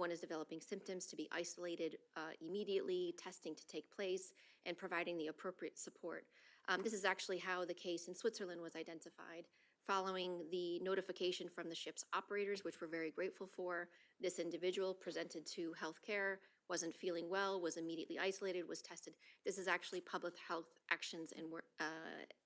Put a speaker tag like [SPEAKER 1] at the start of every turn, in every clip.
[SPEAKER 1] anyone is developing symptoms to be isolated immediately, testing to take place, and providing the appropriate support. This is actually how the case in Switzerland was identified. Following the notification from the ship's operators, which we're very grateful for, this individual presented to healthcare, wasn't feeling well, was immediately isolated, was tested. This is actually public health actions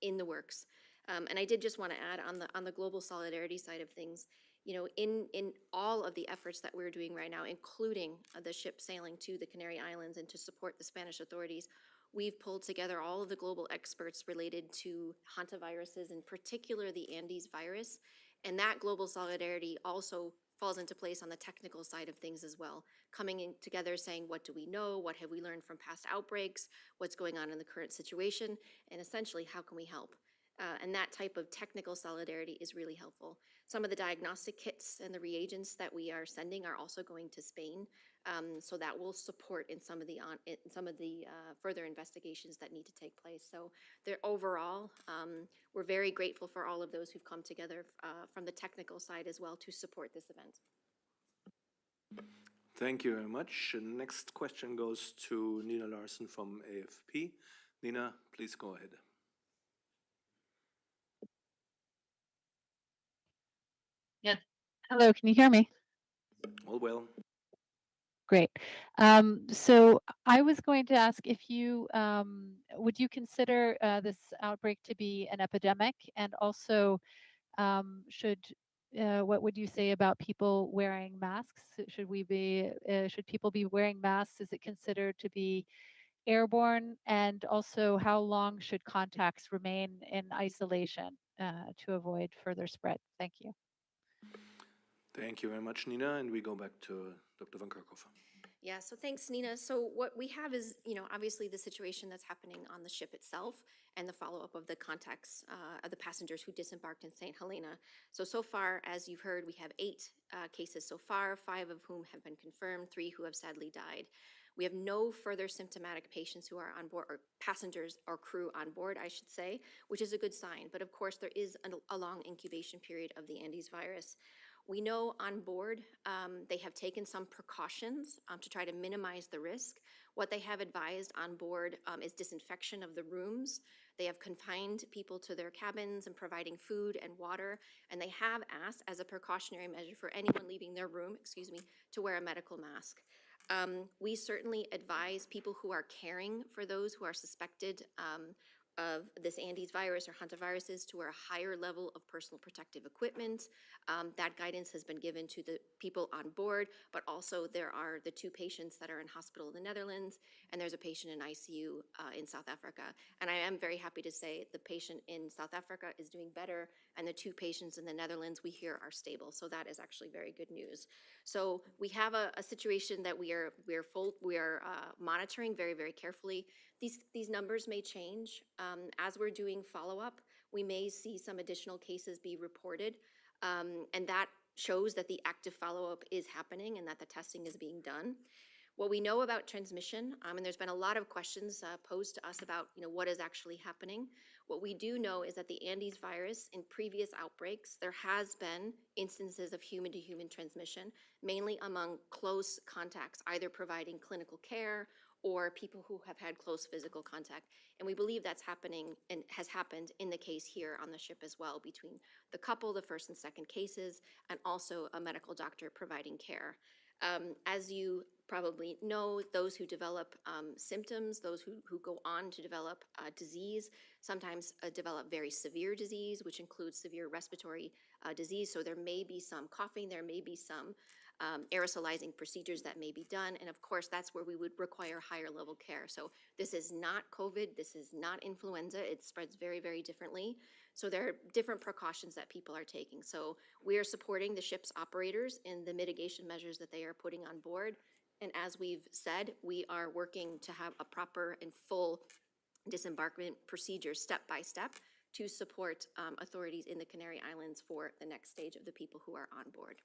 [SPEAKER 1] in the works. And I did just want to add on the global solidarity side of things, you know, in all of the efforts that we're doing right now, including the ship sailing to the Canary Islands and to support the Spanish authorities, we've pulled together all of the global experts related to hantaviruses, in particular the Andes virus, and that global solidarity also falls into place on the technical side of things as well, coming in together saying, what do we know, what have we learned from past outbreaks, what's going on in the current situation, and essentially how can we help? And that type of technical solidarity is really helpful. Some of the diagnostic kits and the reagents that we are sending are also going to Spain, so that will support in some of the further investigations that need to take place. So overall, we're very grateful for all of those who've come together from the technical side as well to support this event.
[SPEAKER 2] Thank you very much. Next question goes to Nina Larsen from AFP. Nina, please go ahead.
[SPEAKER 3] Yes. Hello, can you hear me?
[SPEAKER 2] All well.
[SPEAKER 3] Great. So I was going to ask if you, would you consider this outbreak to be an epidemic? And also, what would you say about people wearing masks? Should people be wearing masks? Is it considered to be airborne? And also, how long should contacts remain in isolation to avoid further spread? Thank you.
[SPEAKER 2] Thank you very much, Nina. And we go back to Dr. Van Kerkhoff.
[SPEAKER 1] Yeah, so thanks, Nina. So what we have is, you know, obviously the situation that's happening on the ship itself and the follow-up of the contacts of the passengers who disembarked in St. Helena. So far, as you've heard, we have 8 cases so far, 5 of whom have been confirmed, 3 who have sadly died. We have no further symptomatic patients who are on board, or passengers or crew on board, I should say, which is a good sign. But of course, there is a long incubation period of the Andes virus. We know on board they have taken some precautions to try to minimize the risk. What they have advised on board is disinfection of the rooms. They have confined people to their cabins and providing food and water. And they have asked, as a precautionary measure for anyone leaving their room, to wear a medical mask. We certainly advise people who are caring for those who are suspected of this Andes virus or hantaviruses to wear a higher level of personal protective equipment. That guidance has been given to the people on board, but also there are the 2 patients that are in hospital in the Netherlands, and there's a patient in ICU in South Africa. And I am very happy to say the patient in South Africa is doing better, and the 2 patients in the Netherlands we hear are stable. So that is actually very good news. So we have a situation that we are monitoring very, very carefully. These numbers may change. As we're doing follow-up, we may see some additional cases be reported, and that shows that the active follow-up is happening and that the testing is being done. What we know about transmission, and there's been a lot of questions posed to us about, you know, what is actually happening. What we do know is that the Andes virus, in previous outbreaks, there has been instances of human-to-human transmission, mainly among close contacts, either providing clinical care or people who have had close physical contact. And we believe that's happening and has happened in the case here on the ship as well, between the couple, the first and second cases, and also a medical doctor providing care. As you probably know, those who develop symptoms, those who go on to develop disease, sometimes develop very severe disease, which includes severe respiratory disease. So there may be some coughing, there may be some aerosolizing procedures that may be done. And of course, that's where we would require higher level care. So this is not COVID, this is not influenza, it spreads very, very differently. So there are different precautions that people are taking. So we are supporting the ship's operators in the mitigation measures that they are putting on board. And as we've said, we are working to have a proper and full disembarkment procedure step by step to support authorities in the Canary Islands for the next stage of the people who are on board.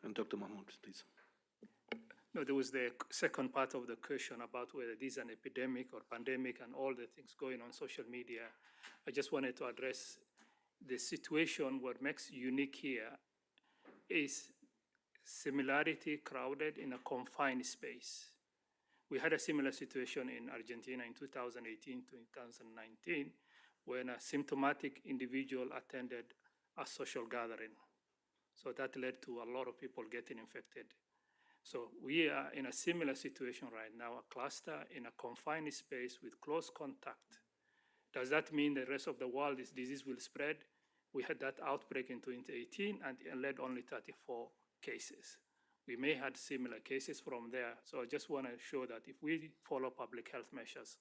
[SPEAKER 2] And Dr. Mahmoud, please.
[SPEAKER 4] No, there was the second part of the question about whether this is an epidemic or pandemic and all the things going on social media. I just wanted to address the situation. What makes unique here is similarity crowded in a confined space. We had a similar situation in Argentina in 2018 to 2019 when a symptomatic individual attended a social gathering. So that led to a lot of people getting infected. So we are in a similar situation right now, a cluster in a confined space with close contact. Does that mean the rest of the world, this disease will spread? We had that outbreak in 2018 and it led only 34 cases. We may have similar cases from there. So I just want to show that if we follow public health measures,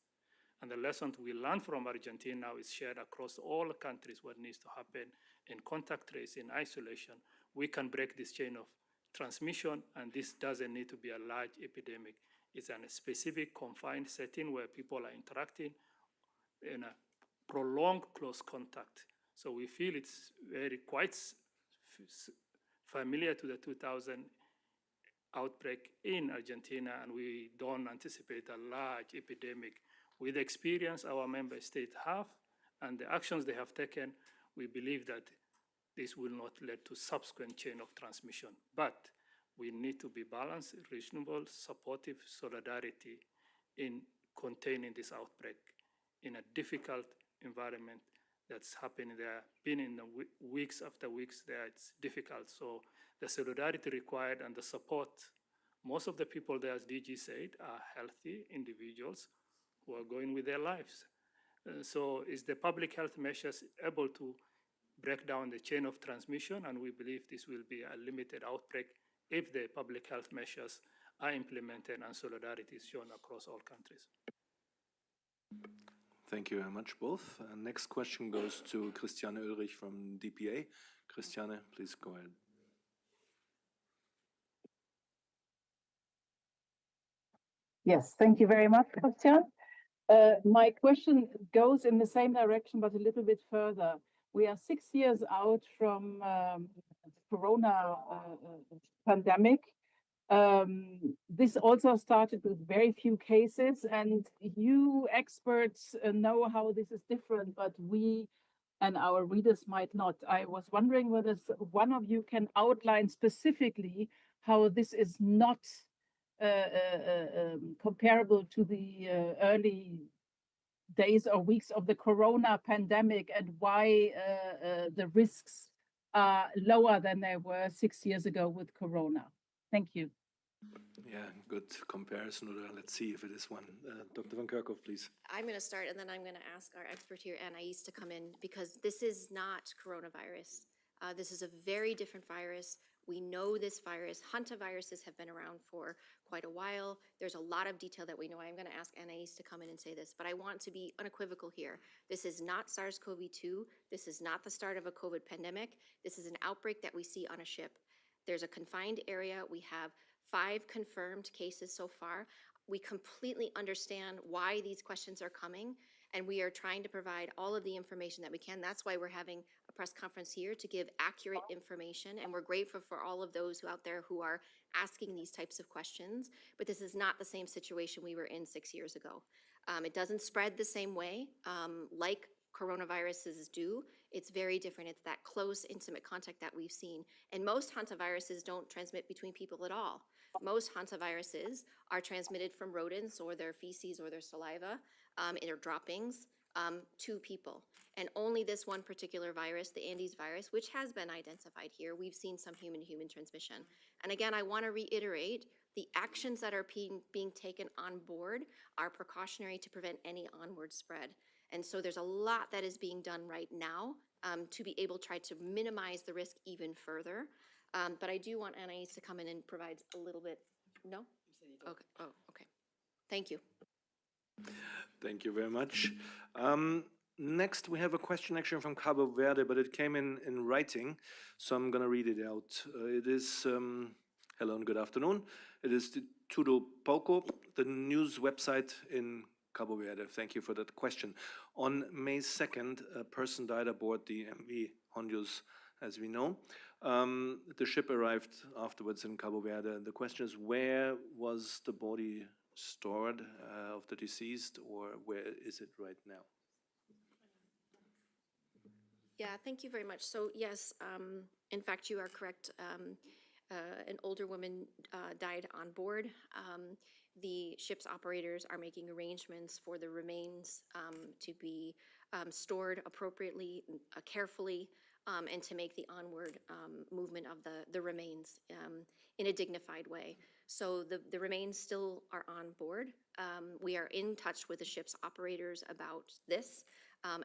[SPEAKER 4] and the lessons we learned from Argentina now is shared across all countries, what needs to happen in contact tracing, isolation, we can break this chain of transmission, and this doesn't need to be a large epidemic. It's in a specific confined setting where people are interacting in a prolonged close contact. So we feel it's quite familiar to the 2000 outbreak in Argentina, and we don't anticipate a large epidemic. With the experience our member states have and the actions they have taken, we believe that this will not lead to subsequent chain of transmission. But we need to be balanced, reasonable, supportive solidarity in containing this outbreak in a difficult environment that's happening there. Been in the weeks after weeks there, it's difficult. So the solidarity required and the support, most of the people there, as DG said, are healthy individuals who are going with their lives. So is the public health measures able to break down the chain of transmission? And we believe this will be a limited outbreak if the public health measures are implemented and solidarity is shown across all countries.
[SPEAKER 2] Thank you very much, both. Next question goes to Christiane Ulrich from DPA. Christiane, please go ahead.
[SPEAKER 5] Yes, thank you very much, Christian. My question goes in the same direction, but a little bit further. We are 6 years out from the Corona pandemic. This also started with very few cases, and you experts know how this is different, but we and our readers might not. I was wondering whether one of you can outline specifically how this is not comparable to the early days or weeks of the Corona pandemic, and why the risks are lower than they were 6 years ago with Corona. Thank you.
[SPEAKER 2] Yeah, good comparison. Let's see if it is one. Dr. Van Kerkhoff, please.
[SPEAKER 1] I'm going to start, and then I'm going to ask our expert here, Anais, to come in, because this is not coronavirus. This is a very different virus. We know this virus. Hantaviruses have been around for quite a while. There's a lot of detail that we know. I'm going to ask Anais to come in and say this, but I want to be unequivocal here. This is not SARS-CoV-2. This is not the start of a COVID pandemic. This is an outbreak that we see on a ship. There's a confined area. We have 5 confirmed cases so far. We completely understand why these questions are coming, and we are trying to provide all of the information that we can. That's why we're having a press conference here to give accurate information, and we're grateful for all of those out there who are asking these types of questions. But this is not the same situation we were in 6 years ago. It doesn't spread the same way like coronaviruses do. It's very different. It's that close, intimate contact that we've seen. And most hantaviruses don't transmit between people at all. Most hantaviruses are transmitted from rodents or their feces or their saliva in their droppings to people. And only this one particular virus, the Andes virus, which has been identified here, we've seen some human-to-human transmission. And again, I want to reiterate, the actions that are being taken on board are precautionary to prevent any onward spread. And so there's a lot that is being done right now to be able to try to minimize the risk even further. But I do want Anais to come in and provide a little bit. No? Okay. Oh, okay. Thank you.
[SPEAKER 2] Thank you very much. Next, we have a question actually from Cabo Verde, but it came in writing, so I'm going to read it out. It is, hello and good afternoon. It is the Tudo Pouco, the news website in Cabo Verde. Thank you for that question. On May 2nd, a person died aboard the MV Hondius, as we know. The ship arrived afterwards in Cabo Verde. The question is, where was the body stored of the deceased, or where is it right now?
[SPEAKER 1] Yeah, thank you very much. So yes, in fact, you are correct. an older woman died on board. The ship's operators are making arrangements for the remains to be stored appropriately, carefully, and to make the onward movement of the remains in a dignified way. So the remains still are on board. We are in touch with the ship's operators about this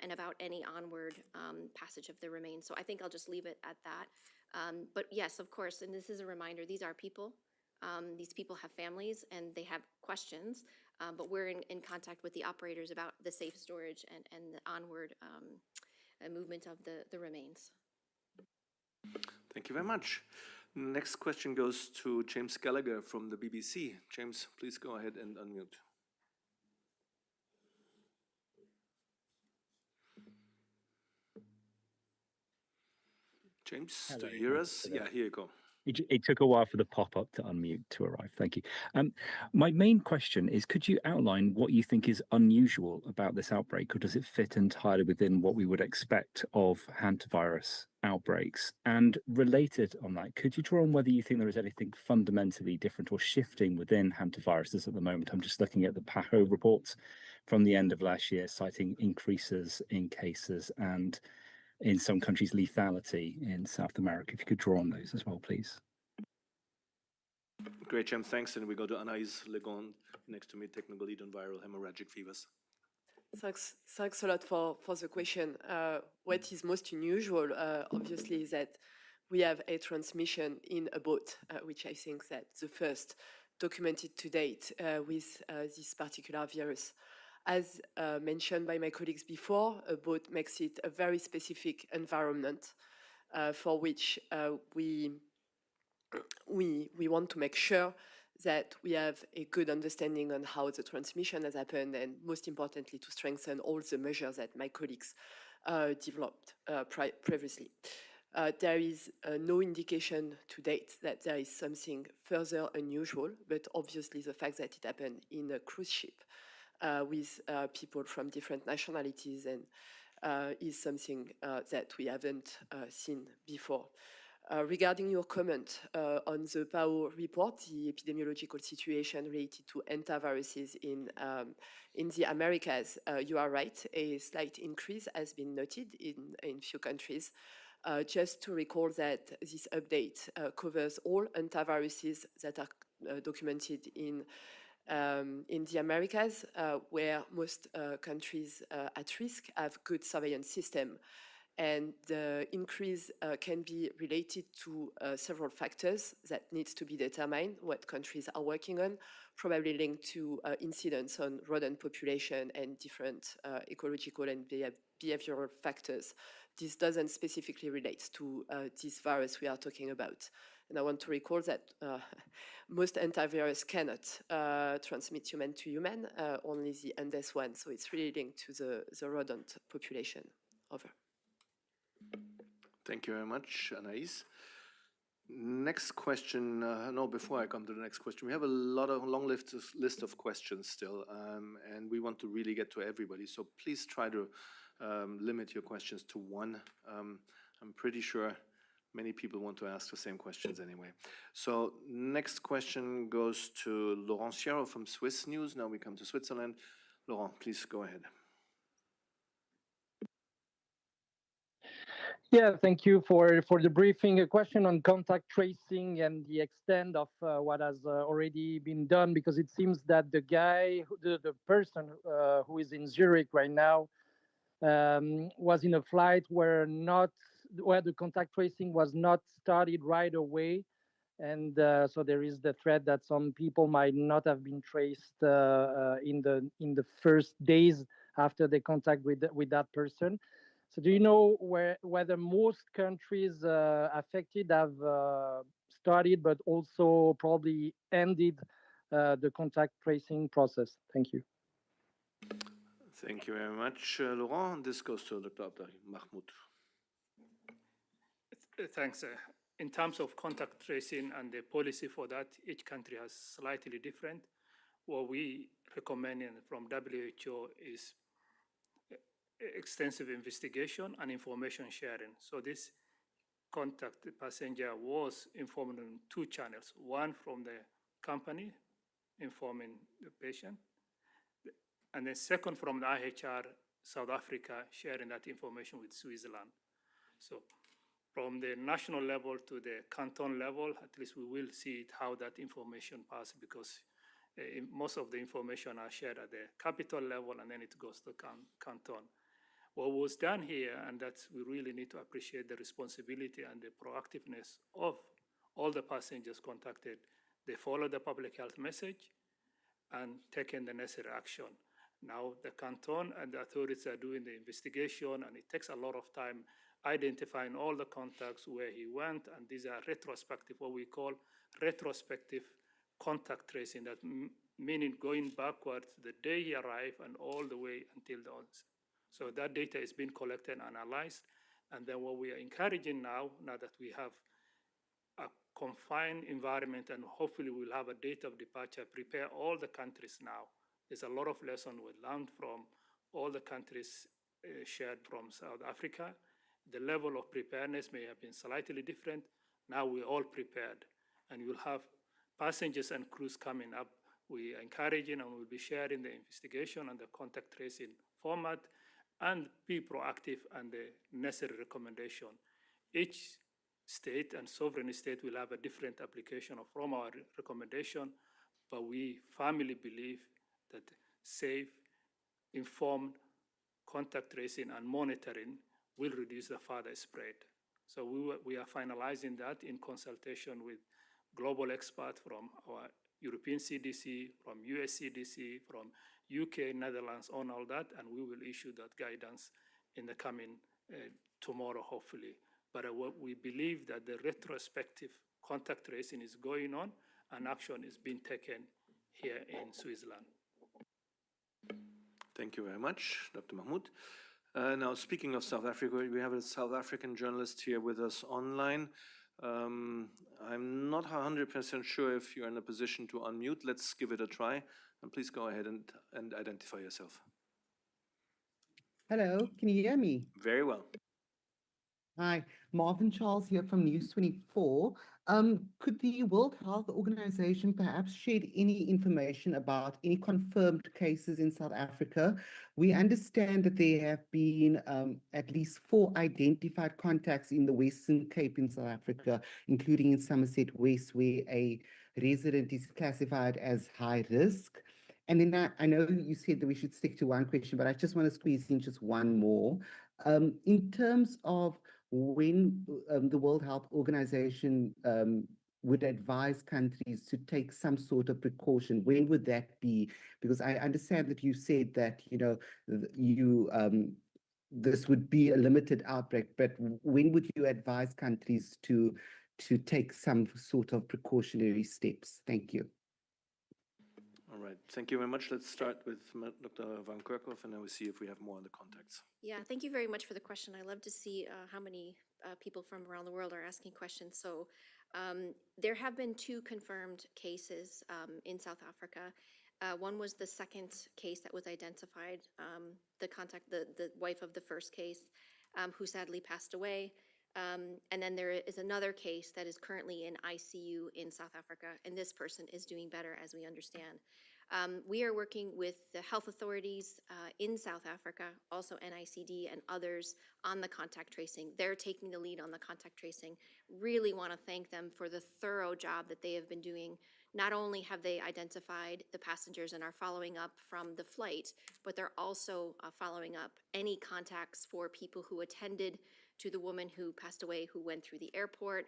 [SPEAKER 1] and about any onward passage of the remains. So I think I'll just leave it at that. But yes, of course, and this is a reminder, these are people. These people have families and they have questions, but we're in contact with the operators about the safe storage and the onward movement of the remains.
[SPEAKER 2] Thank you very much. Next question goes to James Gallagher from the BBC. James, please go ahead and unmute. James, do you hear us? Yeah, here you go.
[SPEAKER 6] It took a while for the pop-up to unmute to arrive. Thank you. My main question is, could you outline what you think is unusual about this outbreak, or does it fit entirely within what we would expect of hantavirus outbreaks? And related on that, could you draw on whether you think there is anything fundamentally different or shifting within hantaviruses at the moment? I'm just looking at the PAHO reports from the end of last year, citing increases in cases and in some countries lethality in South America. If you could draw on those as well, please.
[SPEAKER 2] Great, James, thanks. And we go to Anaïs Legon, next to me, technical lead on viral hemorrhagic fevers.
[SPEAKER 7] Thanks a lot for the question. What is most unusual, obviously, is that we have a transmission in a boat, which I think that the first documented to date with this particular virus. As mentioned by my colleagues before, a boat makes it a very specific environment for which we want to make sure that we have a good understanding on how the transmission has happened, and most importantly, to strengthen all the measures that my colleagues developed previously. There is no indication to date that there is something further unusual, but obviously the fact that it happened in a cruise ship with people from different nationalities and is something that we haven't seen before. Regarding your comment on the PAHO report, the epidemiological situation related to hantaviruses in the Americas, you are right, a slight increase has been noted in few countries. Just to recall that this update covers all hantaviruses that are documented in the Americas, where most countries at risk have good surveillance system. And the increase can be related to several factors that needs to be determined, what countries are working on, probably linked to incidents on rodent population and different ecological and behavioral factors. This doesn't specifically relate to this virus we are talking about. And I want to recall that most hantavirus cannot transmit human to human, only the Andes one. So it's really linked to the rodent population. Over.
[SPEAKER 2] Thank you very much, Anaïs. Next question. No, before I come to the next question, we have a long list of questions still, and we want to really get to everybody. So please try to limit your questions to one. I'm pretty sure many people want to ask the same questions anyway. So next question goes to Laurent Sierra from Swiss News. Now we come to Switzerland. Laurent, please go ahead.
[SPEAKER 8] Yeah, thank you for the briefing. A question on contact tracing and the extent of what has already been done, because it seems that the person who is in Zurich right now was in a flight where the contact tracing was not started right away, and so there is the threat that some people might not have been traced in the first days after they contact with that person. So do you know whether most countries affected have started but also probably ended the contact tracing process? Thank you.
[SPEAKER 2] Thank you very much, Laurent. This goes to Dr. Abdahi Mahmoud.
[SPEAKER 4] Thanks. In terms of contact tracing and the policy for that, each country has slightly different. What we recommend from WHO is extensive investigation and information sharing. So this contact passenger was informed on 2 channels. One from the company informing the patient, and then second from the IHR South Africa sharing that information with Switzerland. So from the national level to the canton level, at least we will see it, how that information passes, because most of the information are shared at the capital level and then it goes to canton. What was done here, and that's we really need to appreciate the responsibility and the proactiveness of all the passengers contacted. They followed the public health message and taken the necessary action. Now the canton and the authorities are doing the investigation, and it takes a lot of time identifying all the contacts, where he went, and these are retrospective, what we call retrospective contact tracing, that meaning going backwards to the day he arrived and all the way until the onset. So that data is being collected and analyzed, and then what we are encouraging now that we have a confined environment and hopefully we'll have a date of departure, prepare all the countries now. There's a lot of lessons we learned from all the countries shared from South Africa. The level of preparedness may have been slightly different. Now we're all prepared, and you'll have passengers and crews coming up. We are encouraging and we'll be sharing the investigation and the contact tracing format and be proactive and the necessary recommendation. Each state and sovereign state will have a different application from our recommendation, but we firmly believe that safe, informed contact tracing and monitoring will reduce the further spread. So we are finalizing that in consultation with global experts from our European CDC, from US CDC, from UK, Netherlands, on all that, and we will issue that guidance in the coming tomorrow, hopefully. But we believe that the retrospective contact tracing is going on and action is being taken here in Switzerland.
[SPEAKER 2] Thank you very much, Dr. Mahmoud. Now, speaking of South Africa, we have a South African journalist here with us online. I'm not 100% sure if you're in a position to unmute. Let's give it a try. And please go ahead and identify yourself.
[SPEAKER 9] Hello, can you hear me?
[SPEAKER 2] Very well.
[SPEAKER 9] Hi, Marvin Charles here from News 24. Could the World Health Organization perhaps shed any information about any confirmed cases in South Africa? We understand that there have been at least 4 identified contacts in the Western Cape in South Africa, including in Somerset West, where a resident is classified as high risk. And then I know you said that we should stick to one question, but I just want to squeeze in just one more. In terms of when the World Health Organization would advise countries to take some sort of precaution, when would that be? Because I understand that you said that, this would be a limited outbreak, but when would you advise countries to take some sort of precautionary steps? Thank you.
[SPEAKER 2] All right, thank you very much. Let's start with Dr. Van Kerkhoff, and then we'll see if we have more on the contacts.
[SPEAKER 1] Yeah, thank you very much for the question. I love to see how many people from around the world are asking questions. So there have been 2 confirmed cases in South Africa. One was the second case that was identified, the wife of the first case, who sadly passed away. And then there is another case that is currently in ICU in South Africa, and this person is doing better, as we understand. We are working with the health authorities in South Africa, also NICD and others, on the contact tracing. They're taking the lead on the contact tracing. Really want to thank them for the thorough job that they have been doing. Not only have they identified the passengers and are following up from the flight, but they're also following up any contacts for people who attended to the woman who passed away, who went through the airport,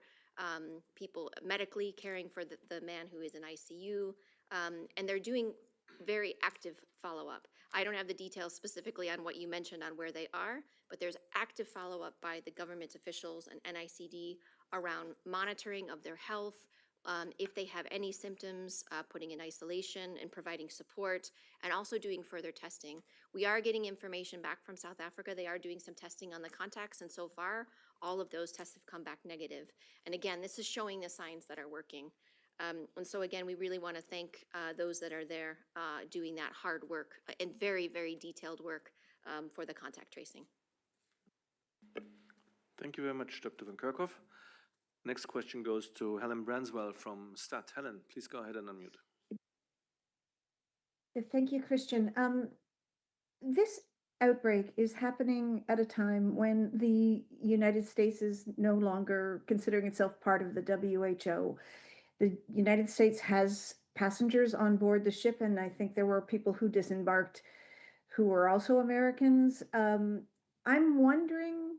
[SPEAKER 1] people medically caring for the man who is in ICU, and they're doing very active follow-up. I don't have the details specifically on what you mentioned on where they are, but there's active follow-up by the government officials and NICD around monitoring of their health, if they have any symptoms, putting in isolation and providing support, and also doing further testing. We are getting information back from South Africa. They are doing some testing on the contacts, and so far, all of those tests have come back negative. And again, this is showing the signs that are working. And so again, we really want to thank those that are there doing that hard work and very, very detailed work for the contact tracing.
[SPEAKER 2] Thank you very much, Dr. Van Kerkhoff. Next question goes to Helen Branswell from STAT. Helen, please go ahead and unmute.
[SPEAKER 10] Thank you, Christian. This outbreak is happening at a time when the United States is no longer considering itself part of the WHO. The United States has passengers on board the ship, and I think there were people who disembarked who were also Americans. I'm wondering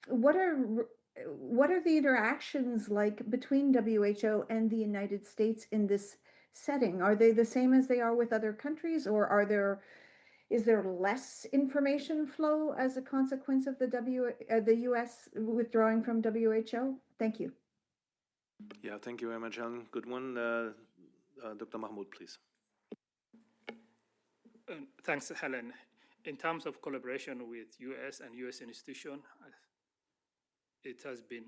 [SPEAKER 10] what are the interactions like between WHO and the United States in this setting? Are they the same as they are with other countries, or is there less information flow as a consequence of the US withdrawing from WHO? Thank you.
[SPEAKER 2] Yeah, thank you very much, Helen. Good one. Dr. Mahmoud, please.
[SPEAKER 4] Thanks, Helen. In terms of collaboration with US and US institutions, it has been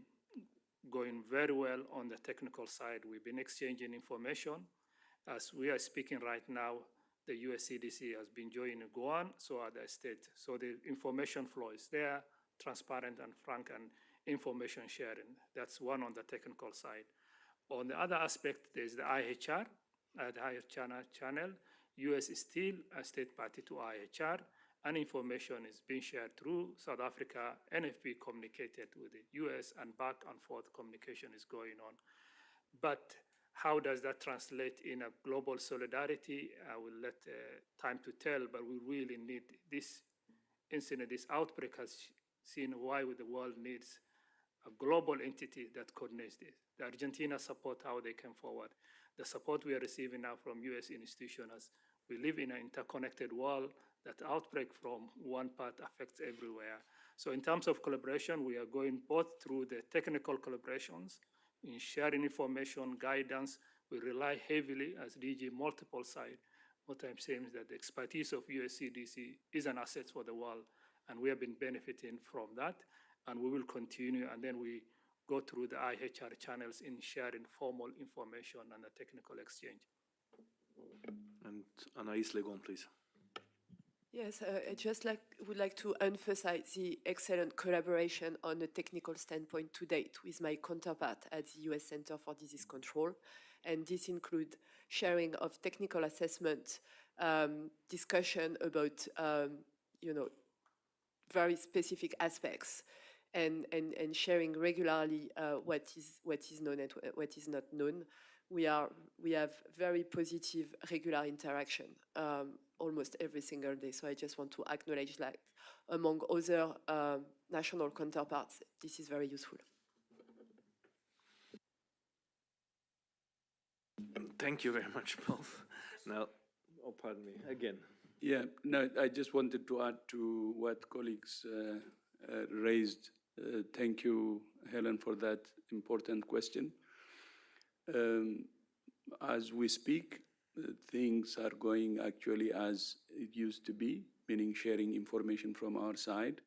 [SPEAKER 4] going very well on the technical side. We've been exchanging information. As we are speaking right now, the US CDC has been joining Guam, so are the states. So the information flow is there, transparent and frank, and information sharing. That's one on the technical side. On the other aspect, there's the IHR, the IHR channel. US is still a state party to IHR, and information is being shared through South Africa. NFP communicated with the US, and back and forth communication is going on. But how does that translate in a global solidarity? I will let time to tell, but we really need this incident, this outbreak has seen why the world needs a global entity that coordinates this. The Argentina support how they came forward. The support we are receiving now from US institutions, we live in an interconnected world. That outbreak from one part affects everywhere. So in terms of collaboration, we are going both through the technical collaborations, in sharing information, guidance. We rely heavily as DG multiple side. What I'm saying is that the expertise of US CDC is an asset for the world, and we have been benefiting from that, and we will continue, and then we go through the IHR channels in sharing formal information and the technical exchange.
[SPEAKER 2] And Anaïs Legon, please.
[SPEAKER 7] Yes, I just would like to emphasize the excellent collaboration on a technical standpoint to date with my counterpart at the US Center for Disease Control. And this includes sharing of technical assessment, discussion about, very specific aspects, and sharing regularly what is known and what is not known. We have very positive regular interaction almost every single day. So I just want to acknowledge that among other national counterparts, this is very useful.
[SPEAKER 2] Thank you very much, both. Now, oh, pardon me, again.
[SPEAKER 11] Yeah, no, I just wanted to add to what colleagues raised. Thank you, Helen, for that important question. As we speak, things are going actually as it used to be, meaning sharing information from our side.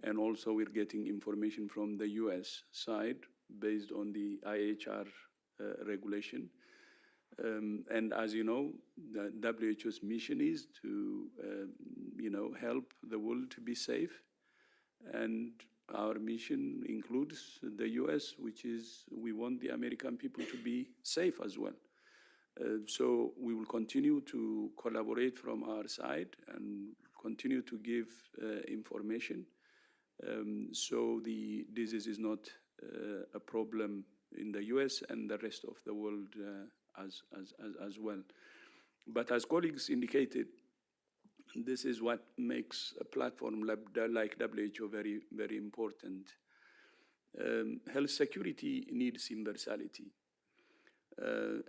[SPEAKER 11] And also we're getting information from the US side based on the IHR regulation. And as you know, the WHO's mission is to, help the world to be safe. And our mission includes the US, which is we want the American people to be safe as well. So we will continue to collaborate from our side and continue to give information. So the disease is not a problem in the US and the rest of the world as well. But as colleagues indicated, this is what makes a platform like WHO very, very important. Health security needs universality.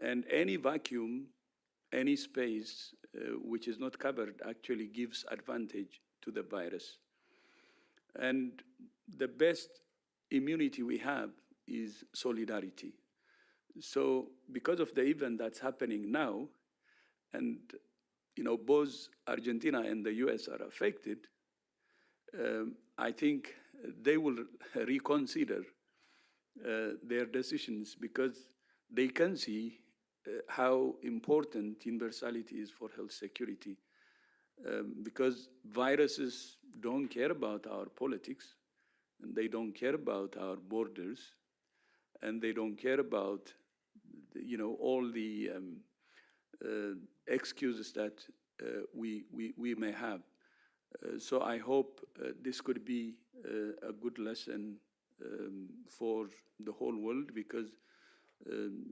[SPEAKER 11] And any vacuum, any space which is not covered actually gives advantage to the virus. And the best immunity we have is solidarity. So because of the event that's happening now, and both Argentina and the US are affected, I think they will reconsider their decisions because they can see how important universality is for health security. Because viruses don't care about our politics, and they don't care about our borders, and they don't care about, all the excuses that we may have. So I hope this could be a good lesson for the whole world, because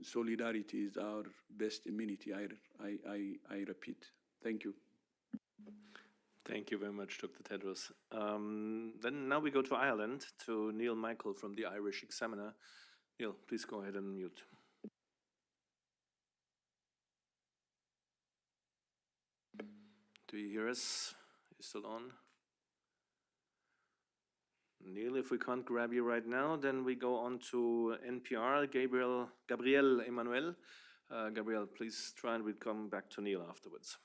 [SPEAKER 11] solidarity is our best immunity. I repeat. Thank you.
[SPEAKER 2] Thank you very much, Dr. Tedros. Then now we go to Ireland, to Neil Michael from the Irish Examiner. Neil, please go ahead and mute. Do you hear us? You're still on? Neil, if we can't grab you right now, then we go on to NPR, Gabriel Emmanuel. Gabriel, please try, and we'll come back to Neil afterwards.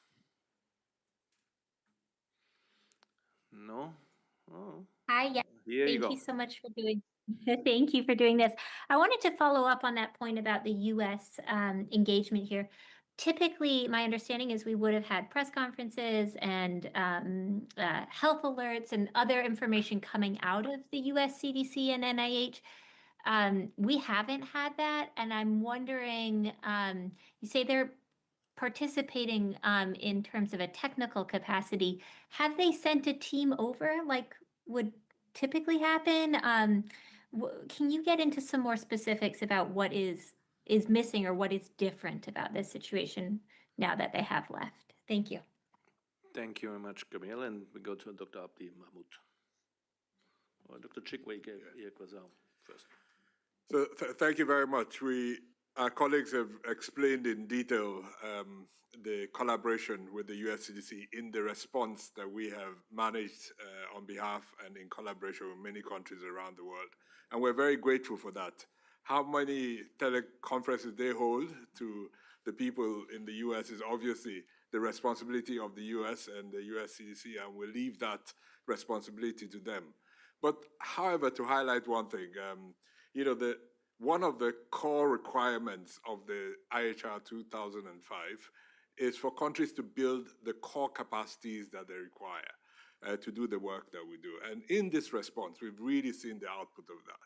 [SPEAKER 2] No? Oh.
[SPEAKER 12] Hi, yeah.
[SPEAKER 2] Here you go.
[SPEAKER 12] Thank you so much for doing. Thank you for doing this. I wanted to follow up on that point about the U.S. Engagement here. Typically, my understanding is we would have had press conferences and health alerts and other information coming out of the U.S. CDC and NIH. We haven't had that, and I'm wondering, you say they're participating in terms of a technical capacity. Have they sent a team over like would typically happen? Can you get into some more specifics about what is missing or what is different about this situation now that they have left? Thank you.
[SPEAKER 2] Thank you very much, Gabriel. And we go to Dr. Abdi Mahmoud. Or Dr. Chikwe first.
[SPEAKER 13] So thank you very much. Our colleagues have explained in detail the collaboration with the US CDC in the response that we have managed on behalf and in collaboration with many countries around the world. And we're very grateful for that. How many teleconferences they hold to the people in the US is obviously the responsibility of the US and the US CDC, and we'll leave that responsibility to them. But however, to highlight one thing, one of the core requirements of the IHR 2005 is for countries to build the core capacities that they require to do the work that we do. And in this response, we've really seen the output of that.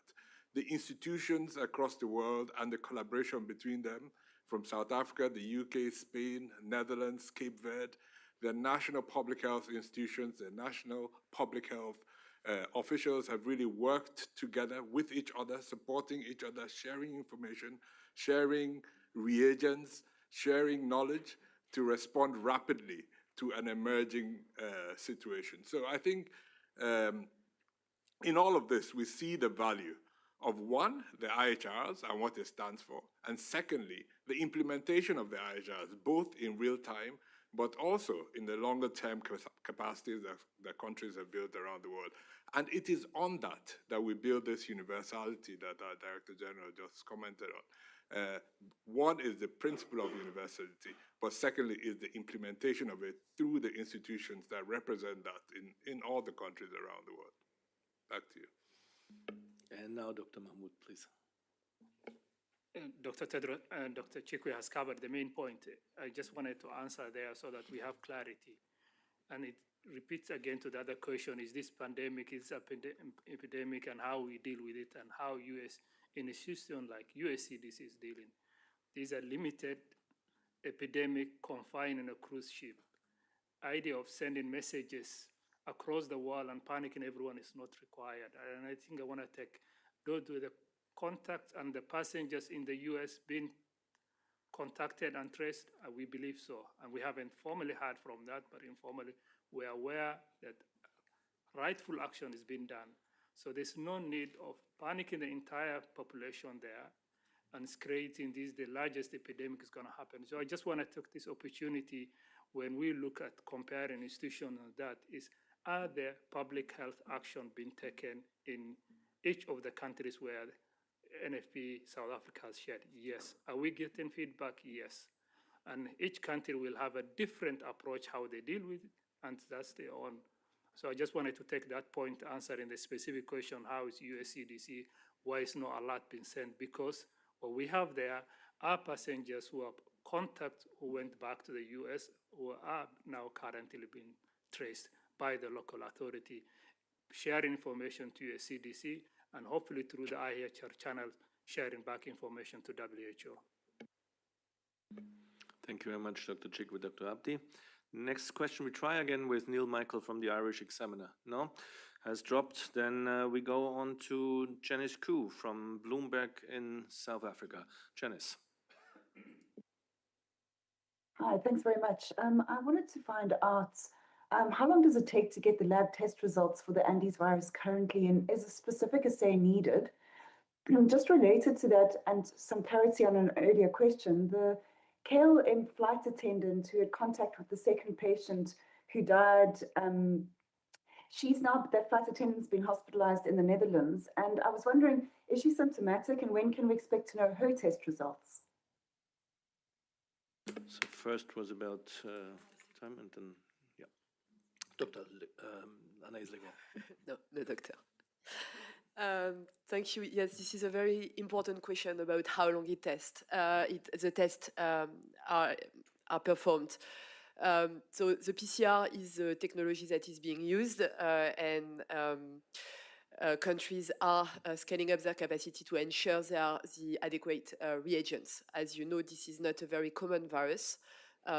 [SPEAKER 13] The institutions across the world and the collaboration between them, from South Africa, the UK, Spain, Netherlands, Cape Verde, the national public health institutions, the national public health officials have really worked together with each other, supporting each other, sharing information, sharing reagents, sharing knowledge to respond rapidly to an emerging situation. So I think in all of this, we see the value of one, the IHRs and what it stands for, and secondly, the implementation of the IHRs, both in real time, but also in the longer term capacities that countries have built around the world. And it is on that we build this universality that our Director General just commented on. One is the principle of universality, but secondly is the implementation of it through the institutions that represent that in all the countries around the world. Back to you.
[SPEAKER 2] And now Dr. Mahmoud, please.
[SPEAKER 4] Dr. Tedros and Dr. Chikwe has covered the main point. I just wanted to answer there so that we have clarity. And it repeats again to the other question, is this pandemic, is epidemic, and how we deal with it, and how US, in a system like US CDC is dealing. These are limited epidemic confined in a cruise ship. Idea of sending messages across the world and panicking everyone is not required. And I think I want to go to the contact and the passengers in the US being contacted and traced. We believe so. And we haven't formally heard from that, but informally, we're aware that rightful action is being done. So there's no need of panicking the entire population there and creating this, the largest epidemic is going to happen. So I just want to take this opportunity when we look at comparing institutions and that is, are there public health action being taken in each of the countries where NFP South Africa has shared? Yes. Are we getting feedback? Yes. And each country will have a different approach how they deal with it, and that's their own. So I just wanted to take that point answering the specific question, how is US CDC, why is no alert being sent? Because what we have there are passengers who have contact who went back to the US who are now currently being traced. by the local authority, share information to a CDC, and hopefully through the IHR channel, sharing back information to WHO.
[SPEAKER 2] Thank you very much, Dr. Chikwi, Dr. Abdi. Next question, we try again with Neil Michael from the Irish Examiner. No? Has dropped. Then we go on to Janice Koo from Bloomberg in South Africa. Janice.
[SPEAKER 14] Hi, thanks very much. I wanted to find out how long does it take to get the lab test results for the Andes virus currently, and is a specific assay needed? Just related to that, and some clarity on an earlier question, the KLM flight attendant who had contact with the second patient who died, that flight attendant's been hospitalized in the Netherlands, and I was wondering, is she symptomatic, and when can we expect to know her test results?
[SPEAKER 2] So first was about time, and then, yeah. Dr. Anaïs Legon.
[SPEAKER 7] No, the doctor. Thank you. Yes, this is a very important question about how long the tests are performed. So the PCR is a technology that is being used, and countries are scaling up their capacity to ensure there are the adequate reagents. As you know, this is not a very common virus,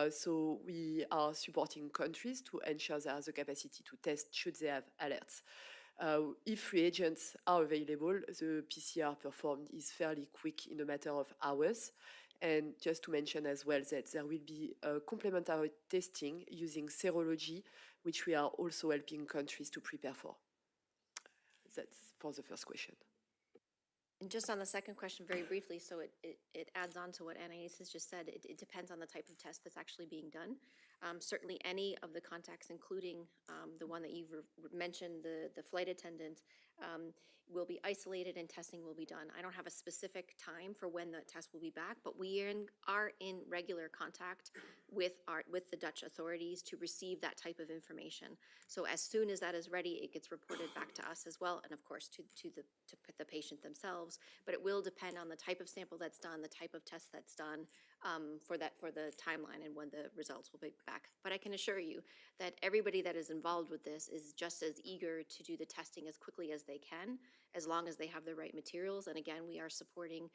[SPEAKER 7] so we are supporting countries to ensure there is the capacity to test should they have alerts. If reagents are available, the PCR performed is fairly quick in a matter of hours. And just to mention as well that there will be complementary testing using serology, which we are also helping countries to prepare for. That's for the first question.
[SPEAKER 1] And just on the second question, very briefly, so it adds on to what Anaïs has just said. It depends on the type of test that's actually being done. Certainly any of the contacts, including the one that you've mentioned, the flight attendant, will be isolated and testing will be done. I don't have a specific time for when the test will be back, but we are in regular contact with the Dutch authorities to receive that type of information. So as soon as that is ready, it gets reported back to us as well, and of course to the patient themselves. But it will depend on the type of sample that's done, the type of test that's done, for the timeline and when the results will be back. But I can assure you that everybody that is involved with this is just as eager to do the testing as quickly as they can, as long as they have the right materials. And again, we are supporting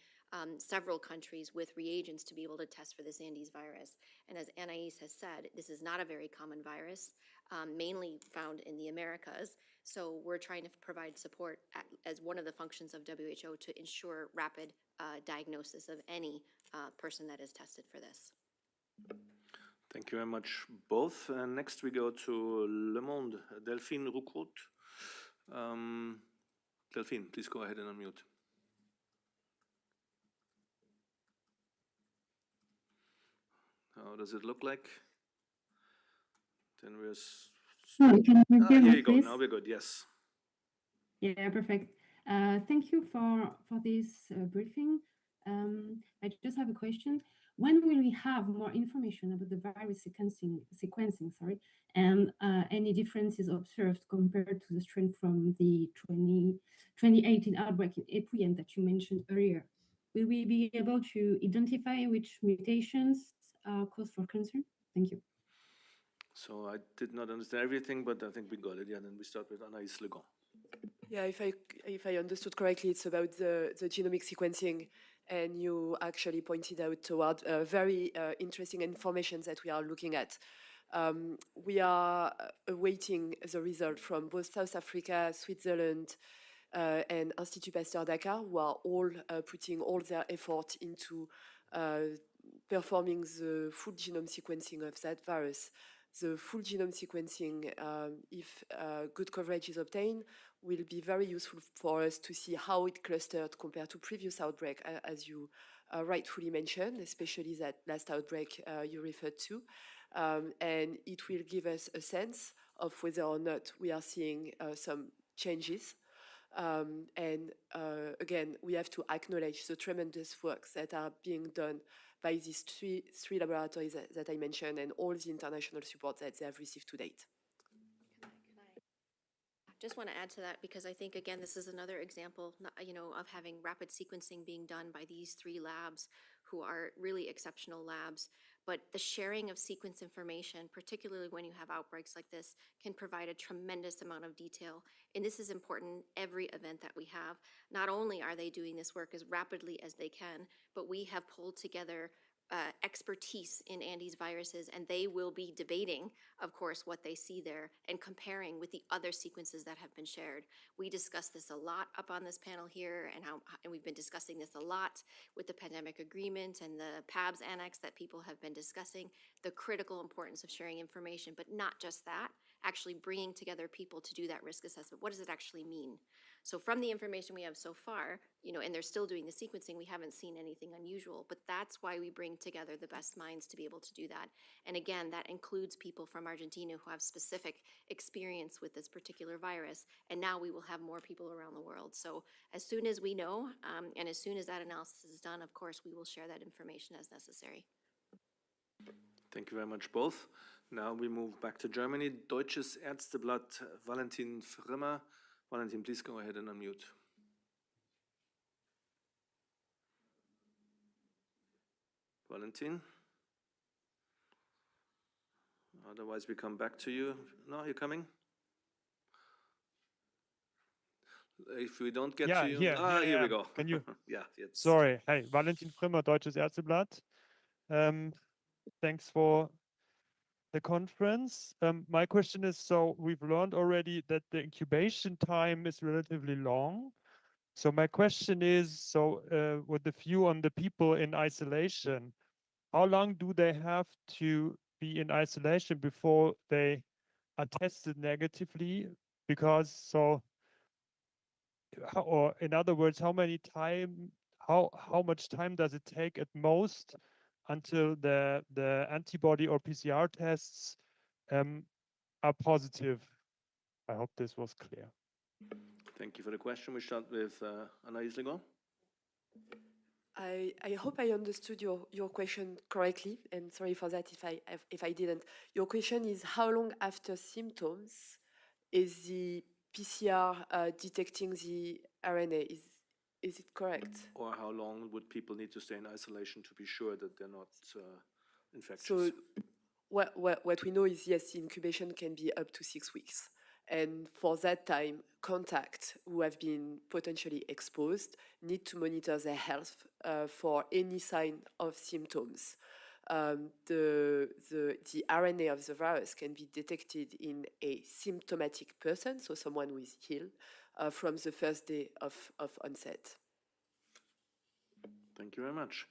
[SPEAKER 1] several countries with reagents to be able to test for this Andes virus. And as Anaïs has said, this is not a very common virus, mainly found in the Americas. So we're trying to provide support as one of the functions of WHO to ensure rapid diagnosis of any person that is tested for this.
[SPEAKER 2] Thank you very much, both. Next we go to Le Monde, Delphine Roucault. Delphine, please go ahead and unmute. How does it look like? Then we're...
[SPEAKER 15] Sorry, can you hear me,
[SPEAKER 2] here you go.
[SPEAKER 15] please?
[SPEAKER 2] Now we're good, yes.
[SPEAKER 15] Yeah, perfect. Thank you for this briefing. I just have a question. When will we have more information about the virus sequencing, and any differences observed compared to the strain from the 2018 outbreak in Epidemic that you mentioned earlier? Will we be able to identify which mutations are cause for concern? Thank you.
[SPEAKER 2] So I did not understand everything, but I think we got it. Yeah, then we start with Anaïs Legon.
[SPEAKER 7] Yeah, if I understood correctly, it's about the genomic sequencing, and you actually pointed out toward very interesting information that we are looking at. We are awaiting the result from both South Africa, Switzerland, and Institut Pasteur Dakar, who are all putting all their effort into performing the full genome sequencing of that virus. The full genome sequencing, if good coverage is obtained, will be very useful for us to see how it clustered compared to previous outbreak, as you rightfully mentioned, especially that last outbreak you referred to. And it will give us a sense of whether or not we are seeing some changes. And again, we have to acknowledge the tremendous work that are being done by these three laboratories that I mentioned, and all the international support that they have received to date.
[SPEAKER 1] Just want to add to that, because I think, again, this is another example, of having rapid sequencing being done by these three labs who are really exceptional labs. but the sharing of sequence information, particularly when you have outbreaks like this, can provide a tremendous amount of detail. And this is important every event that we have. Not only are they doing this work as rapidly as they can, but we have pulled together expertise in Andes viruses, and they will be debating, of course, what they see there and comparing with the other sequences that have been shared. We discussed this a lot up on this panel here, and we've been discussing this a lot with the pandemic agreement and the PABS annex that people have been discussing, the critical importance of sharing information, but not just that, actually bringing together people to do that risk assessment. What does it actually mean? So from the information we have so far, and they're still doing the sequencing, we haven't seen anything unusual, but that's why we bring together the best minds to be able to do that. And again, that includes people from Argentina who have specific experience with this particular virus, and now we will have more people around the world. So as soon as we know, and as soon as that analysis is done, of course, we will share that information as necessary.
[SPEAKER 2] Thank you very much, both. Now we move back to Germany. Deutsches Ärzteblatt, Valentin Frimmer. Valentin, please go ahead and unmute. Valentin? Otherwise, we come back to you. No, you're coming? If we don't get to you... Here we go.
[SPEAKER 16] Can you?
[SPEAKER 2] Yeah, it's...
[SPEAKER 16] Sorry. Hey, Valentin Frimmer, Deutsches Ärzteblatt. Thanks for the conference. My question is, so we've learned already that the incubation time is relatively long. So my question is, so with the view on the people in isolation, how long do they have to be in isolation before they are tested negatively? Because so, or in other words, how much time does it take at most until the antibody or PCR tests are positive? I hope this was clear.
[SPEAKER 2] Thank you for the question. We start with Anaïs Legault.
[SPEAKER 7] I hope I understood your question correctly, and sorry for that if I didn't. Your question is how long after symptoms is the PCR detecting the RNA? Is it correct?
[SPEAKER 2] Or how long would people need to stay in isolation to be sure that they're not infectious?
[SPEAKER 7] So what we know is, yes, the incubation can be up to 6 weeks. And for that time, contacts who have been potentially exposed need to monitor their health for any sign of symptoms. The RNA of the virus can be detected in a symptomatic person, so someone who is ill, from the first day of onset.
[SPEAKER 2] Thank you very much.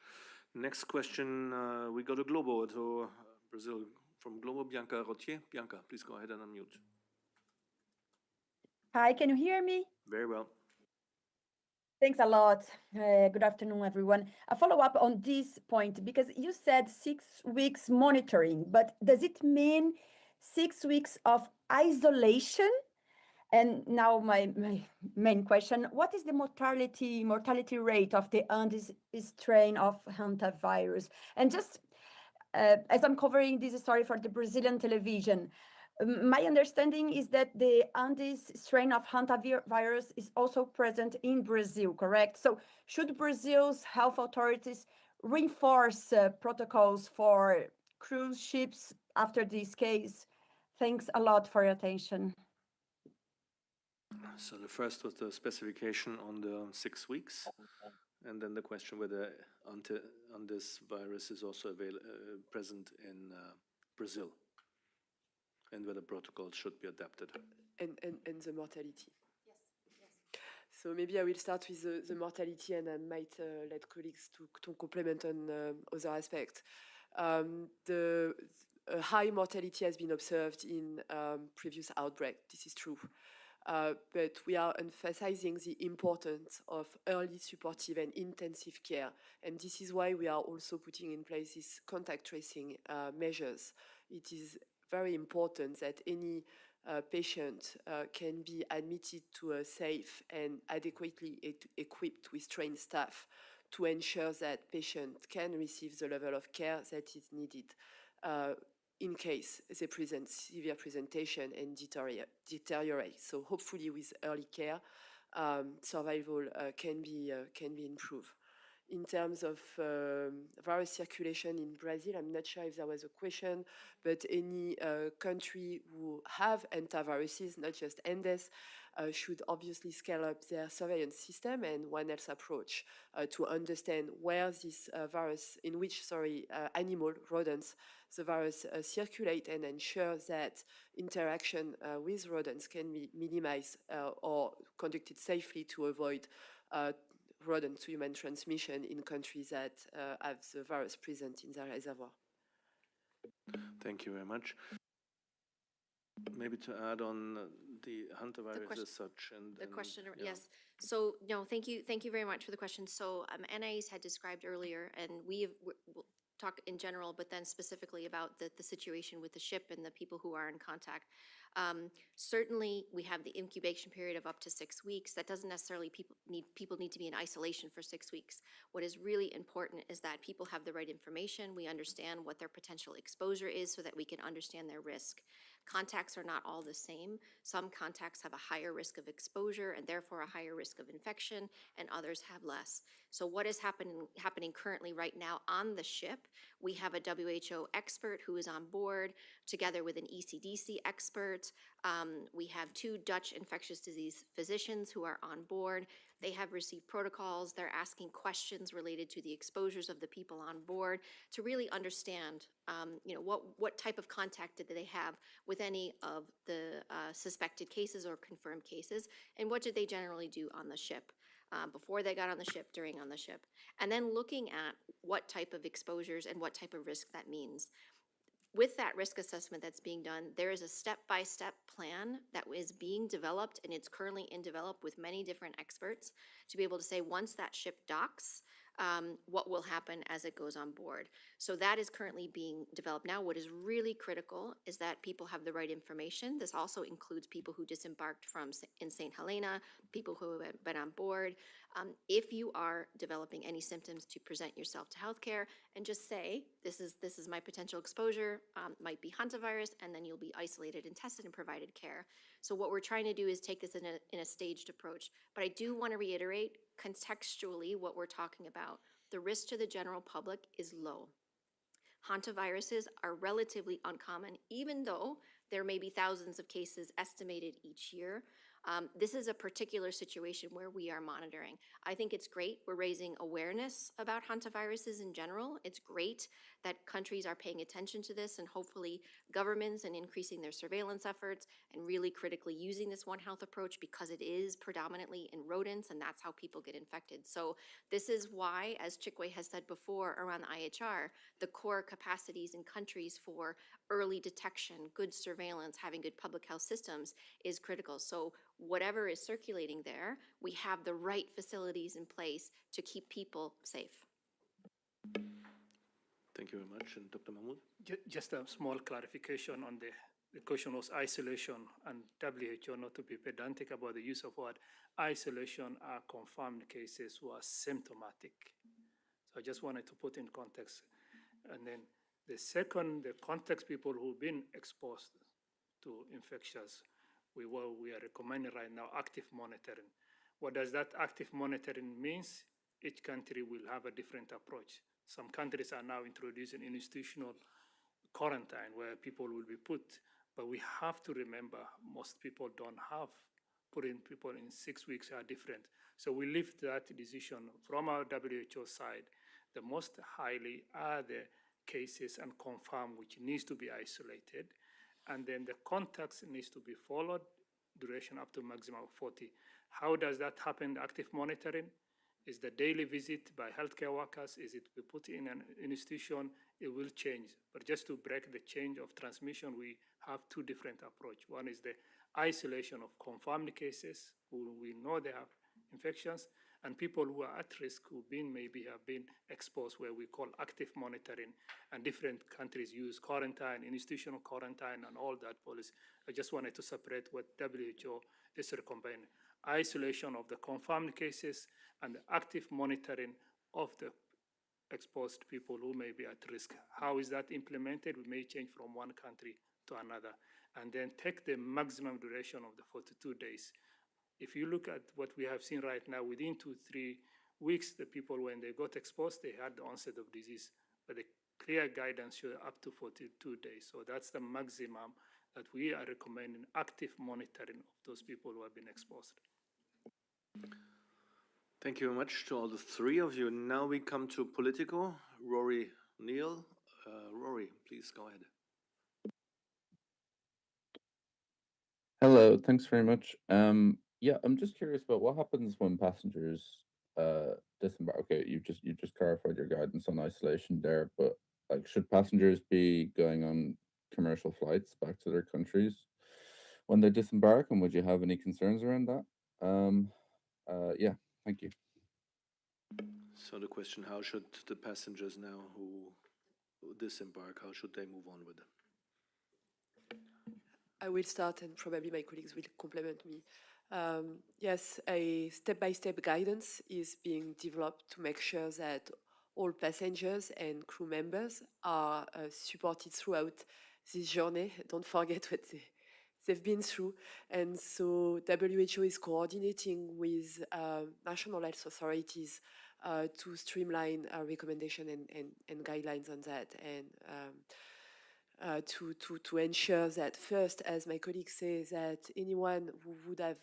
[SPEAKER 2] Next question, we go to Globo, to Brazil. From Globo, Bianca Rotier. Bianca, please go ahead and unmute.
[SPEAKER 17] Hi, can you hear me?
[SPEAKER 2] Very well.
[SPEAKER 17] Thanks a lot. Good afternoon, everyone. A follow-up on this point, because you said 6 weeks monitoring, but does it mean 6 weeks of isolation? And now my main question, what is the mortality rate of the Andes strain of hantavirus? And just as I'm covering this story for the Brazilian television, my understanding is that the Andes strain of hantavirus is also present in Brazil, correct? So should Brazil's health authorities reinforce protocols for cruise ships after this case? Thanks a lot for your attention.
[SPEAKER 2] So the first was the specification on the 6 weeks, and then the question whether Andes virus is also present in Brazil, and whether protocols should be adapted.
[SPEAKER 7] And the mortality. Yes. So maybe I will start with the mortality, and I might let colleagues to complement on other aspects. The high mortality has been observed in previous outbreak. This is true. But we are emphasizing the importance of early supportive and intensive care. And this is why we are also putting in place these contact tracing measures. It is very important that any patient can be admitted to a safe and adequately equipped with trained staff to ensure that patient can receive the level of care that is needed in case they present severe presentation and deteriorate. So hopefully with early care, survival can be improved. in terms of virus circulation in Brazil, I'm not sure if there was a question, but any country who have hantaviruses, not just Andes, should obviously scale up their surveillance system and One Health approach to understand where this virus, in which, animal, rodents, the virus circulate, and ensure that interaction with rodents can be minimized or conducted safely to avoid rodent to human transmission in countries that have the virus present in their reservoir.
[SPEAKER 2] Thank you very much. Maybe to add on the hantavirus as such and
[SPEAKER 1] the question,
[SPEAKER 2] yeah.
[SPEAKER 1] yes. So no, thank you very much for the question. So Anais had described earlier, and we'll talk in general, but then specifically about the situation with the ship and the people who are in contact. Certainly, we have the incubation period of up to 6 weeks. That doesn't necessarily people need to be in isolation for 6 weeks. What is really important is that people have the right information. We understand what their potential exposure is so that we can understand their risk. Contacts are not all the same. Some contacts have a higher risk of exposure and therefore a higher risk of infection, and others have less. So what is happening currently right now on the ship? We have a WHO expert who is on board together with an ECDC expert. We have 2 Dutch infectious disease physicians who are on board. They have received protocols. They're asking questions related to the exposures of the people on board to really understand, what type of contact did they have with any of the suspected cases or confirmed cases, and what did they generally do on the ship before they got on the ship, during on the ship, and then looking at what type of exposures and what type of risk that means. With that risk assessment that's being done, there is a step-by-step plan that is being developed, and it's currently in develop with many different experts to be able to say, once that ship docks, what will happen as it goes on board. So that is currently being developed now. What is really critical is that people have the right information. This also includes people who disembarked in St. Helena, people who have been on board. If you are developing any symptoms, to present yourself to healthcare and just say, this is my potential exposure, might be hantavirus, and then you'll be isolated and tested and provided care. So what we're trying to do is take this in a staged approach. But I do want to reiterate, contextually, what we're talking about. The risk to the general public is low. Hantaviruses are relatively uncommon, even though there may be thousands of cases estimated each year. This is a particular situation where we are monitoring. I think it's great we're raising awareness about hantaviruses in general. It's great that countries are paying attention to this, and hopefully governments and increasing their surveillance efforts and really critically using this One Health approach, because it is predominantly in rodents and that's how people get infected. So this is why, as Chikwe has said before around the IHR, the core capacities in countries for early detection, good surveillance, having good public health systems is critical. So whatever is circulating there, we have the right facilities in place to keep people safe.
[SPEAKER 2] Thank you very much. And Dr. Mahmoud?
[SPEAKER 4] Just a small clarification on the question was isolation, and WHO, not to be pedantic about the use of word, isolation are confirmed cases who are symptomatic. So I just wanted to put in context. And then the second, the context people who've been exposed to infectious, we are recommending right now active monitoring. What does that active monitoring means? Each country will have a different approach. Some countries are now introducing institutional quarantine where people will be put, but we have to remember most people don't have putting people in 6 weeks are different. So we leave that decision from our WHO side. The most highly are the cases and confirmed which needs to be isolated. And then the contacts needs to be followed, duration up to maximum of 40. How does that happen? Active monitoring is the daily visit by healthcare workers. Is it we put in an institution? It will change. But just to break the chain of transmission, we have 2 different approaches. One is the isolation of confirmed cases who we know they have infections, and people who are at risk who maybe have been exposed, where we call active monitoring, and different countries use quarantine, institutional quarantine, and all that policy. I just wanted to separate what WHO is recommending. Isolation of the confirmed cases and the active monitoring of the exposed people who may be at risk. How is that implemented? We may change from one country to another. And then take the maximum duration of the 42 days. If you look at what we have seen right now, within 2-3 weeks, the people, when they got exposed, they had the onset of disease. But the clear guidance shows up to 42 days. So that's the maximum that we are recommending active monitoring of those people who have been exposed.
[SPEAKER 2] Thank you very much to all the three of you. Now we come to Politico. Rory Neal. Rory, please go ahead.
[SPEAKER 18] Hello, thanks very much. Yeah, I'm just curious about what happens when passengers disembark. Okay, you just clarified your guidance on isolation there, but like, should passengers be going on commercial flights back to their countries when they disembark, and would you have any concerns around that? Yeah, thank you.
[SPEAKER 2] So the question, how should the passengers now who disembark, how should they move on with them?
[SPEAKER 7] I will start and probably my colleagues will complement me. Yes, a step-by-step guidance is being developed to make sure that all passengers and crew members are supported throughout this journey. Don't forget what they've been through. And so WHO is coordinating with national health authorities to streamline recommendation and guidelines on that, and to ensure that first, as my colleague says, that anyone who would have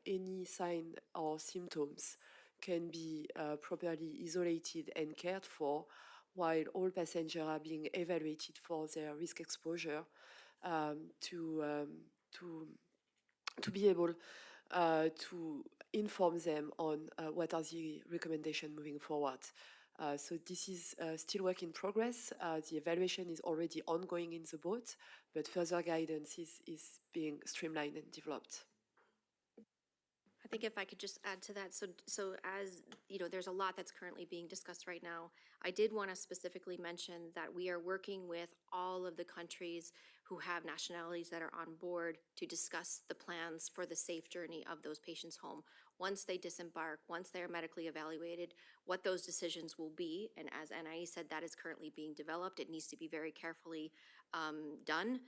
[SPEAKER 7] any sign or symptoms can be properly isolated and cared for, while all passengers are being evaluated for their risk exposure, to be able to inform them on what are the recommendations moving forward. So this is still work in progress. The evaluation is already ongoing in the boat, but further guidance is being streamlined and developed.
[SPEAKER 1] I think if I could just add to that, so as you know, there's a lot that's currently being discussed right now. I did want to specifically mention that we are working with all of the countries who have nationalities that are on board to discuss the plans for the safe journey of those patients home. Once they disembark, once they are medically evaluated, what those decisions will be. And as Anais said, that is currently being developed. It needs to be very carefully done.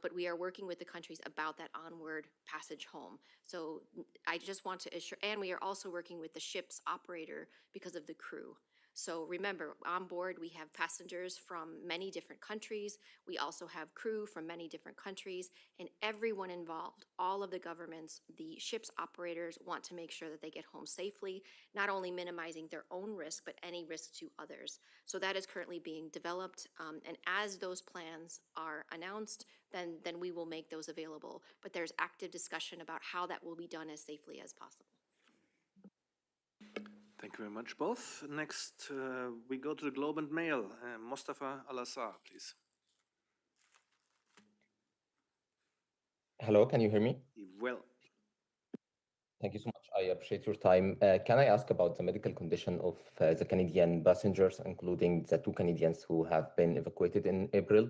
[SPEAKER 1] But we are working with the countries about that onward passage home. So I just want to assure, and we are also working with the ship's operator because of the crew. So remember, on board, we have passengers from many different countries. We also have crew from many different countries, and everyone involved, all of the governments, the ship's operators want to make sure that they get home safely, not only minimizing their own risk, but any risk to others. So that is currently being developed, and as those plans are announced, then we will make those available. But there's active discussion about how that will be done as safely as possible.
[SPEAKER 2] Thank you very much, both. Next, we go to the Globe and Mail. Mustafa Al-Assar, please.
[SPEAKER 19] Hello, can you hear me?
[SPEAKER 2] Well.
[SPEAKER 19] Thank you so much. I appreciate your time. Can I ask about the medical condition of the Canadian passengers, including the 2 Canadians who have been evacuated in April?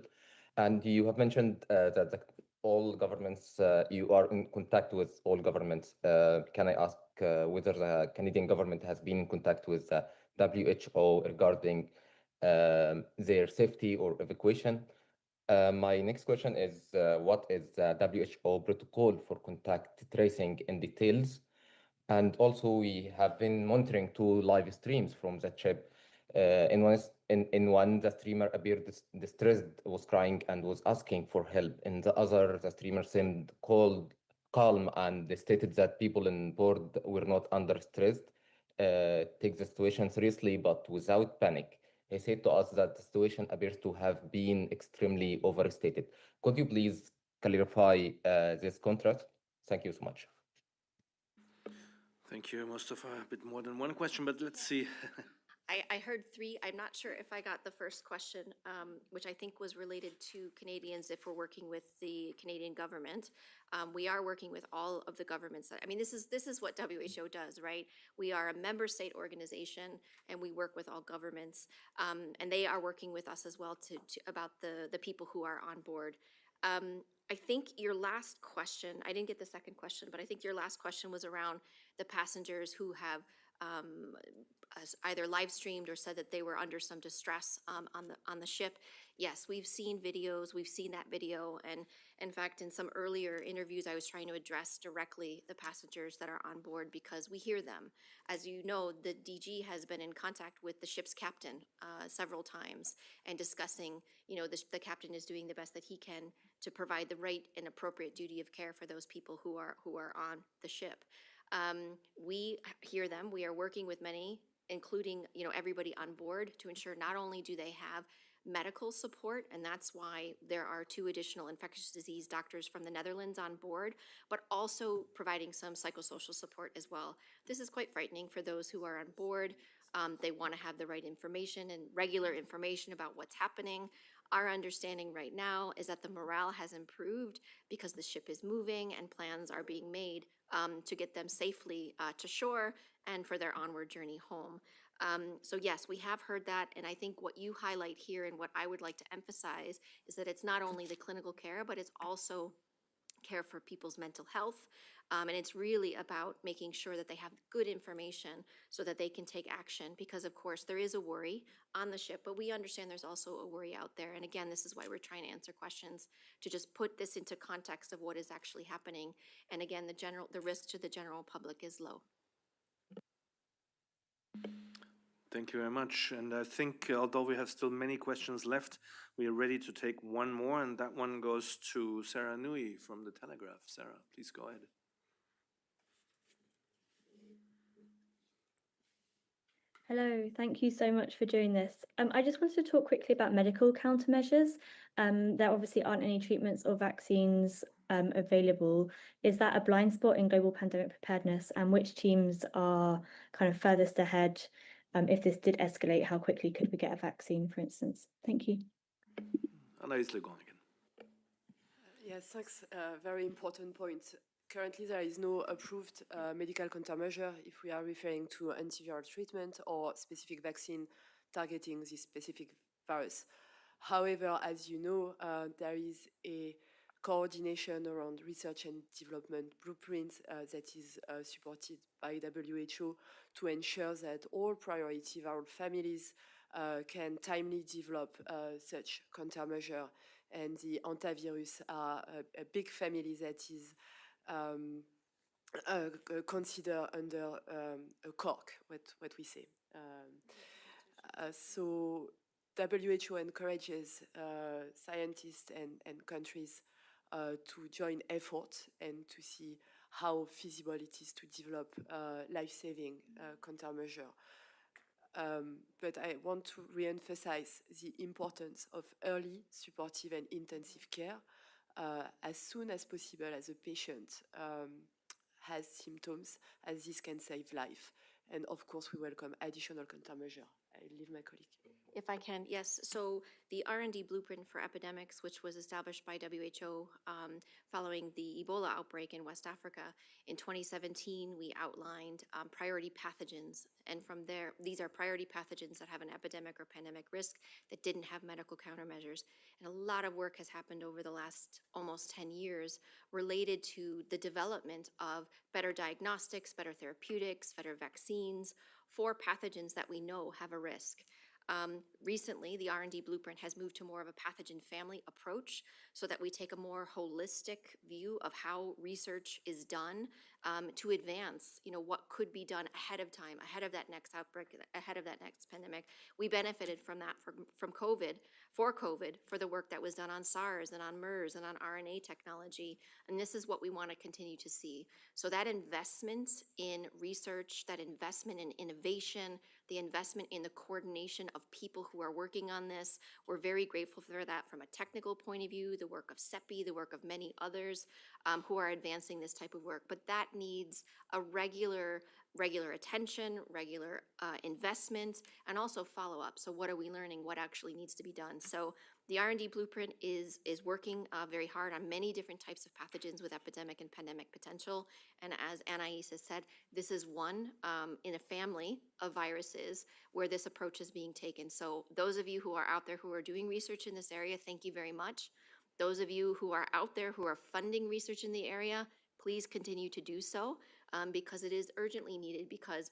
[SPEAKER 19] And you have mentioned that all governments, you are in contact with all governments. Can I ask whether the Canadian government has been in contact with the WHO regarding their safety or evacuation? My next question is, what is the WHO protocol for contact tracing in details? And also, we have been monitoring 2 live streams from the ship. In one, the streamer appeared distressed, was crying, and was asking for help. In the other, the streamer seemed calm, and they stated that people on board were not under stress, take the situation seriously, but without panic. He said to us that the situation appears to have been extremely overstated. Could you please clarify this contrast? Thank you so much.
[SPEAKER 2] Thank you, Mustafa. A bit more than one question, but let's see.
[SPEAKER 1] I heard 3. I'm not sure if I got the first question, which I think was related to Canadians if we're working with the Canadian government. We are working with all of the governments. I mean, this is what WHO does, right? We are a member state organization, and we work with all governments, and they are working with us as well about the people who are on board. I think your last question, I didn't get the second question, but I think your last question was around the passengers who have either live streamed or said that they were under some distress on the ship. Yes, we've seen videos, we've seen that video, and in fact, in some earlier interviews, I was trying to address directly the passengers that are on board because we hear them. As you know, the DG has been in contact with the ship's captain several times and discussing, the captain is doing the best that he can to provide the right and appropriate duty of care for those people who are on the ship. We hear them. We are working with many, including everybody on board, to ensure not only do they have medical support, and that's why there are 2 additional infectious disease doctors from the Netherlands on board, but also providing some psychosocial support as well. This is quite frightening for those who are on board. They want to have the right information and regular information about what's happening. Our understanding right now is that the morale has improved because the ship is moving and plans are being made to get them safely to shore and for their onward journey home. So yes, we have heard that, and I think what you highlight here and what I would like to emphasize is that it's not only the clinical care, but it's also care for people's mental health. And it's really about making sure that they have good information so that they can take action, because of course there is a worry on the ship, but we understand there's also a worry out there. And again, this is why we're trying to answer questions, to just put this into context of what is actually happening. And again, the risk to the general public is low.
[SPEAKER 2] Thank you very much. And I think, although we have still many questions left, we are ready to take one more, and that one goes to Sarah Nui from The Telegraph. Sarah, please go ahead.
[SPEAKER 20] Hello, thank you so much for doing this. I just wanted to talk quickly about medical countermeasures. There obviously aren't any treatments or vaccines available. Is that a blind spot in global pandemic preparedness, and which teams are kind of furthest ahead? If this did escalate, how quickly could we get a vaccine, for instance? Thank you.
[SPEAKER 2] Anna-Lise Le Grand again.
[SPEAKER 7] Yes, thanks. Very important point. Currently, there is no approved medical countermeasure if we are referring to antiviral treatment or specific vaccine targeting this specific virus. However, as you know, there is a coordination around research and development blueprint that is supported by WHO to ensure that all priority viral families can timely develop such countermeasure. And the hantavirus are a big family that is considered under a cork, what we say. So WHO encourages scientists and countries to join efforts and to see how feasible it is to develop life-saving countermeasure. But I want to re-emphasize the importance of early, supportive and intensive care as soon as possible as a patient has symptoms, as this can save life. And of course, we welcome additional countermeasure. I leave my colleague.
[SPEAKER 1] If I can, yes. So the R&D blueprint for epidemics, which was established by WHO following the Ebola outbreak in West Africa, in 2017, we outlined priority pathogens. And from there, these are priority pathogens that have an epidemic or pandemic risk that didn't have medical countermeasures. And a lot of work has happened over the last almost 10 years related to the development of better diagnostics, better therapeutics, better vaccines for pathogens that we know have a risk. Recently, the R&D blueprint has moved to more of a pathogen family approach so that we take a more holistic view of how research is done to advance, what could be done ahead of time, ahead of that next outbreak, ahead of that next pandemic. We benefited from that from COVID, for the work that was done on SARS and on MERS and on RNA technology. And this is what we want to continue to see. So that investment in research, that investment in innovation, the investment in the coordination of people who are working on this. We're very grateful for that from a technical point of view, the work of CEPI, the work of many others who are advancing this type of work. But that needs a regular attention, regular investment, and also follow-up. So what are we learning? What actually needs to be done? So the R&D blueprint is working very hard on many different types of pathogens with epidemic and pandemic potential. And as Anais has said, this is one in a family of viruses where this approach is being taken. So those of you who are out there who are doing research in this area, thank you very much. Those of you who are out there who are funding research in the area, please continue to do so because it is urgently needed, because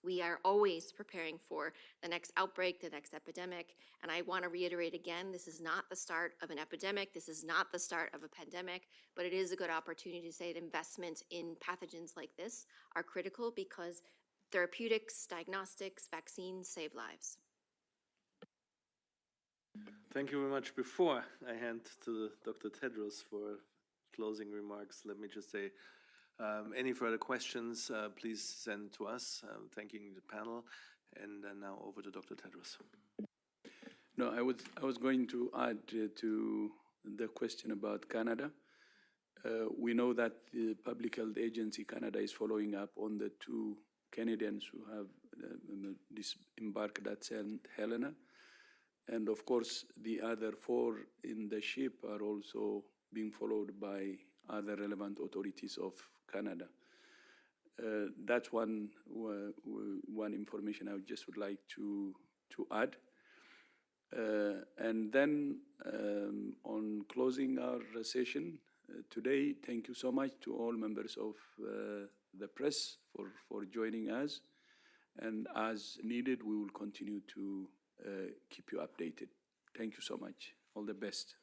[SPEAKER 1] We are always preparing for the next outbreak, the next epidemic. And I want to reiterate again, this is not the start of an epidemic. This is not the start of a pandemic, but it is a good opportunity to say that investment in pathogens like this are critical because therapeutics, diagnostics, vaccines save lives.
[SPEAKER 2] Thank you very much. Before I hand to Dr. Tedros for closing remarks, let me just say, any further questions, please send to us, thanking the panel. And then now over to Dr. Tedros.
[SPEAKER 11] No, I was going to add to the question about Canada. We know that the Public Health Agency Canada is following up on the 2 Canadians who have disembarked at St. Helena. And of course, the other 4 in the ship are also being followed by other relevant authorities of Canada. That's one information I just would like to add. And then on closing our session today, thank you so much to all members of the press for joining us. And as needed, we will continue to keep you updated. Thank you so much. All the best.